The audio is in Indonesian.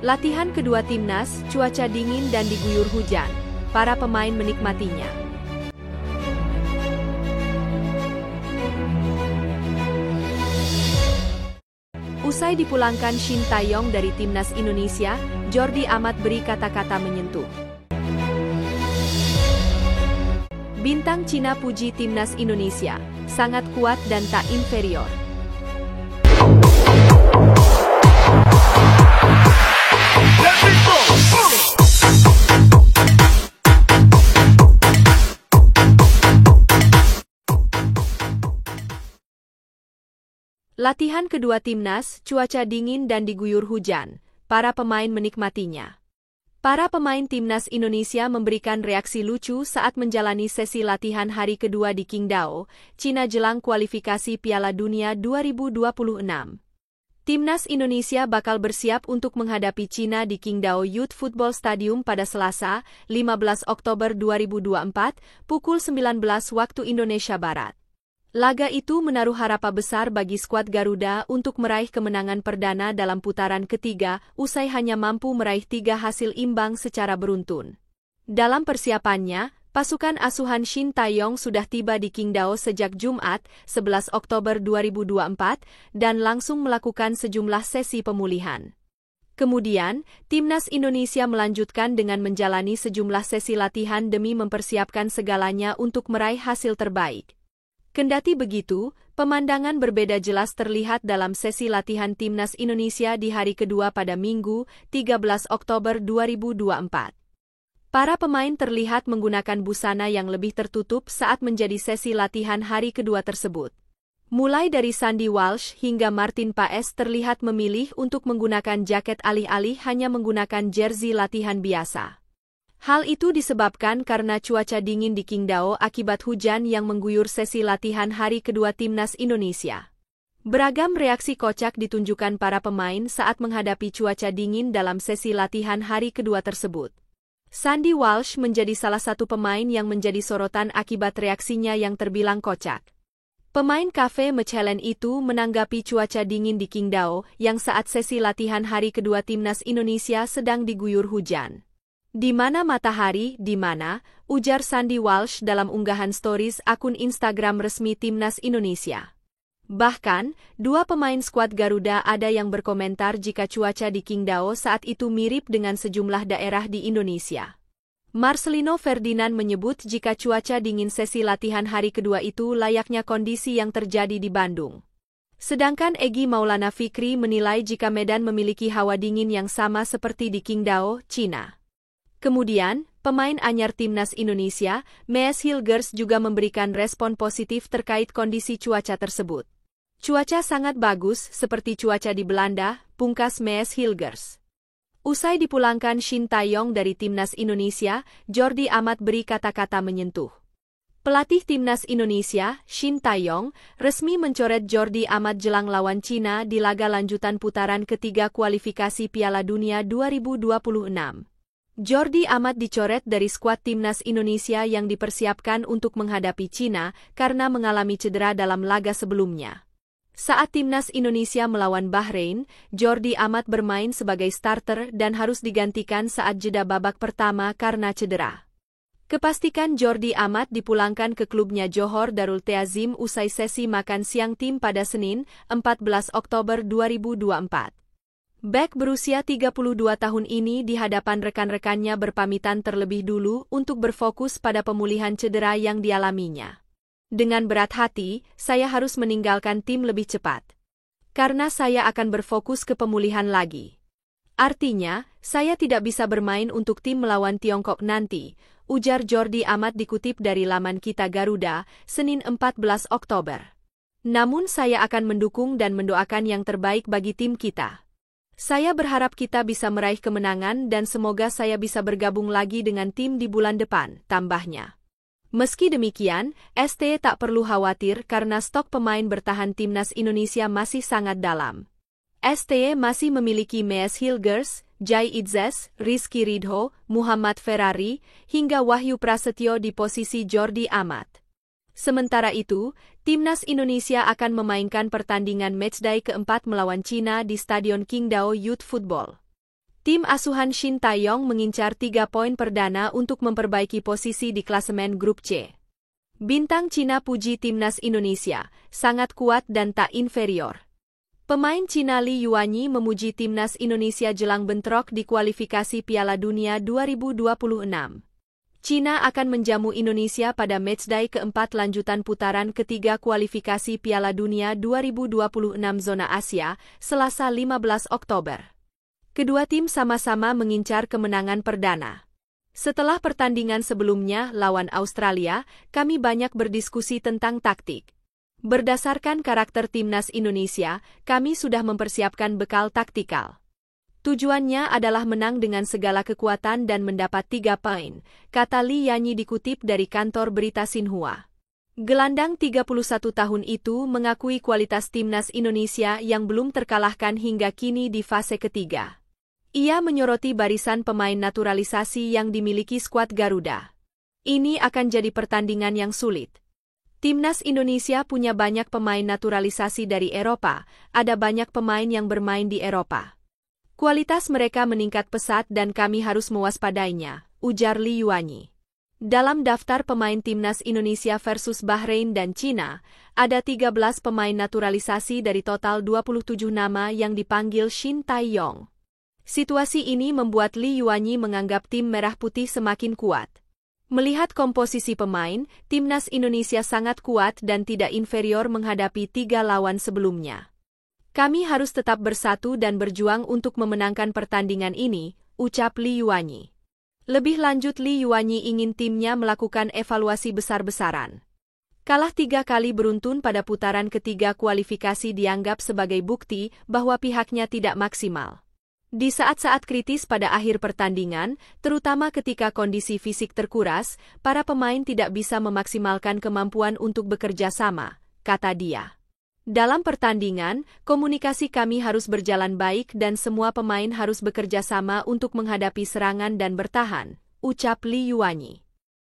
Latihan kedua timnas, cuaca dingin dan diguyur hujan. Para pemain menikmatinya. Usai dipulangkan Shin Tae-yong dari timnas Indonesia, Jordi Amat beri kata-kata menyentuh. Bintang Cina puji timnas Indonesia, sangat kuat dan tak inferior. Latihan kedua timnas, cuaca dingin dan diguyur hujan. Para pemain menikmatinya. Para pemain timnas Indonesia memberikan reaksi lucu saat menjalani sesi latihan hari kedua di Qingdao, Cina jelang kualifikasi Piala Dunia 2026. Timnas Indonesia bakal bersiap untuk menghadapi Cina di Qingdao Youth Football Stadium pada Selasa, 15 Oktober 2024, pukul 19 waktu Indonesia Barat. Laga itu menaruh harapan besar bagi skuad Garuda untuk meraih kemenangan perdana dalam putaran ketiga, usai hanya mampu meraih 3 hasil imbang secara beruntun. Dalam persiapannya, pasukan asuhan Shin Tae-yong sudah tiba di Qingdao sejak Jumat, 11 Oktober 2024, dan langsung melakukan sejumlah sesi pemulihan. Kemudian, timnas Indonesia melanjutkan dengan menjalani sejumlah sesi latihan demi mempersiapkan segalanya untuk meraih hasil terbaik. Kendati begitu, pemandangan berbeda jelas terlihat dalam sesi latihan timnas Indonesia di hari kedua pada Minggu, 13 Oktober 2024. Para pemain terlihat menggunakan busana yang lebih tertutup saat menjadi sesi latihan hari kedua tersebut. Mulai dari Sandy Walsh hingga Martin Paes terlihat memilih untuk menggunakan jaket alih-alih hanya menggunakan jersey latihan biasa. Hal itu disebabkan karena cuaca dingin di Qingdao akibat hujan yang mengguyur sesi latihan hari kedua timnas Indonesia. Beragam reaksi kocak ditunjukkan para pemain saat menghadapi cuaca dingin dalam sesi latihan hari kedua tersebut. Sandy Walsh menjadi salah satu pemain yang menjadi sorotan akibat reaksinya yang terbilang kocak. Pemain Cafe Mechelen itu menanggapi cuaca dingin di Qingdao yang saat sesi latihan hari kedua timnas Indonesia sedang diguyur hujan. Di mana matahari, di mana, ujar Sandy Walsh dalam unggahan stories akun Instagram resmi timnas Indonesia. Bahkan, dua pemain skuad Garuda ada yang berkomentar jika cuaca di Qingdao saat itu mirip dengan sejumlah daerah di Indonesia. Marcelino Ferdinand menyebut jika cuaca dingin sesi latihan hari kedua itu layaknya kondisi yang terjadi di Bandung. Sedangkan Egy Maulana Fikri menilai jika Medan memiliki hawa dingin yang sama seperti di Qingdao, Cina. Kemudian, pemain anyar timnas Indonesia, Mees Hilgers juga memberikan respon positif terkait kondisi cuaca tersebut. Cuaca sangat bagus, seperti cuaca di Belanda, pungkas Mees Hilgers. Usai dipulangkan Shin Tae-yong dari timnas Indonesia, Jordi Amat beri kata-kata menyentuh. Pelatih timnas Indonesia, Shin Tae-yong, resmi mencoret Jordi Amat jelang lawan Cina di laga lanjutan putaran ketiga kualifikasi Piala Dunia 2026. Jordi Amat dicoret dari skuad timnas Indonesia yang dipersiapkan untuk menghadapi Cina karena mengalami cedera dalam laga sebelumnya. Saat timnas Indonesia melawan Bahrain, Jordi Amat bermain sebagai starter dan harus digantikan saat jeda babak pertama karena cedera. Kepastikan Jordi Amat dipulangkan ke klubnya Johor Darul Ta'zim usai sesi makan siang tim pada Senin, 14 Oktober 2024. Bek berusia 32 tahun ini di hadapan rekan-rekannya berpamitan terlebih dulu untuk berfokus pada pemulihan cedera yang dialaminya. Dengan berat hati, saya harus meninggalkan tim lebih cepat. Karena saya akan berfokus ke pemulihan lagi. Artinya, saya tidak bisa bermain untuk tim melawan Tiongkok nanti, ujar Jordi Amat dikutip dari laman Kita Garuda, Senin 14 Oktober. Namun saya akan mendukung dan mendoakan yang terbaik bagi tim kita. Saya berharap kita bisa meraih kemenangan dan semoga saya bisa bergabung lagi dengan tim di bulan depan, tambahnya. Meski demikian, ST tak perlu khawatir karena stok pemain bertahan timnas Indonesia masih sangat dalam. ST masih memiliki Mees Hilgers, Jai Idzes, Rizky Ridho, Muhammad Ferrari, hingga Wahyu Prasetyo di posisi Jordi Amat. Sementara itu, timnas Indonesia akan memainkan pertandingan matchday keempat melawan Cina di Stadion Qingdao Youth Football. Tim asuhan Shin Tae-yong mengincar 3 poin perdana untuk memperbaiki posisi di klasemen grup C. Bintang Cina puji timnas Indonesia, sangat kuat dan tak inferior. Pemain Cina Li Yuanyi memuji timnas Indonesia jelang bentrok di kualifikasi Piala Dunia 2026. Cina akan menjamu Indonesia pada matchday keempat lanjutan putaran ketiga kualifikasi Piala Dunia 2026 zona Asia, Selasa 15 Oktober. Kedua tim sama-sama mengincar kemenangan perdana. Setelah pertandingan sebelumnya lawan Australia, kami banyak berdiskusi tentang taktik. Berdasarkan karakter timnas Indonesia, kami sudah mempersiapkan bekal taktikal. Tujuannya adalah menang dengan segala kekuatan dan mendapat 3 poin, kata Li Yuanyi dikutip dari kantor berita Xinhua. Gelandang 31 tahun itu mengakui kualitas timnas Indonesia yang belum terkalahkan hingga kini di fase ketiga. Ia menyoroti barisan pemain naturalisasi yang dimiliki skuad Garuda. Ini akan jadi pertandingan yang sulit. Timnas Indonesia punya banyak pemain naturalisasi dari Eropa, ada banyak pemain yang bermain di Eropa. Kualitas mereka meningkat pesat dan kami harus mewaspadainya, ujar Li Yuanyi. Dalam daftar pemain timnas Indonesia versus Bahrain dan Cina, ada 13 pemain naturalisasi dari total 27 nama yang dipanggil Shin Tae-yong. Situasi ini membuat Li Yuanyi menganggap tim Merah Putih semakin kuat. Melihat komposisi pemain, timnas Indonesia sangat kuat dan tidak inferior menghadapi 3 lawan sebelumnya. Kami harus tetap bersatu dan berjuang untuk memenangkan pertandingan ini, ucap Li Yuanyi. Lebih lanjut Li Yuanyi ingin timnya melakukan evaluasi besar-besaran. Kalah 3 kali beruntun pada putaran ketiga kualifikasi dianggap sebagai bukti bahwa pihaknya tidak maksimal. Di saat-saat kritis pada akhir pertandingan, terutama ketika kondisi fisik terkuras, para pemain tidak bisa memaksimalkan kemampuan untuk bekerja sama, kata dia. Dalam pertandingan, komunikasi kami harus berjalan baik dan semua pemain harus bekerja sama untuk menghadapi serangan dan bertahan, ucap Li Yuanyi.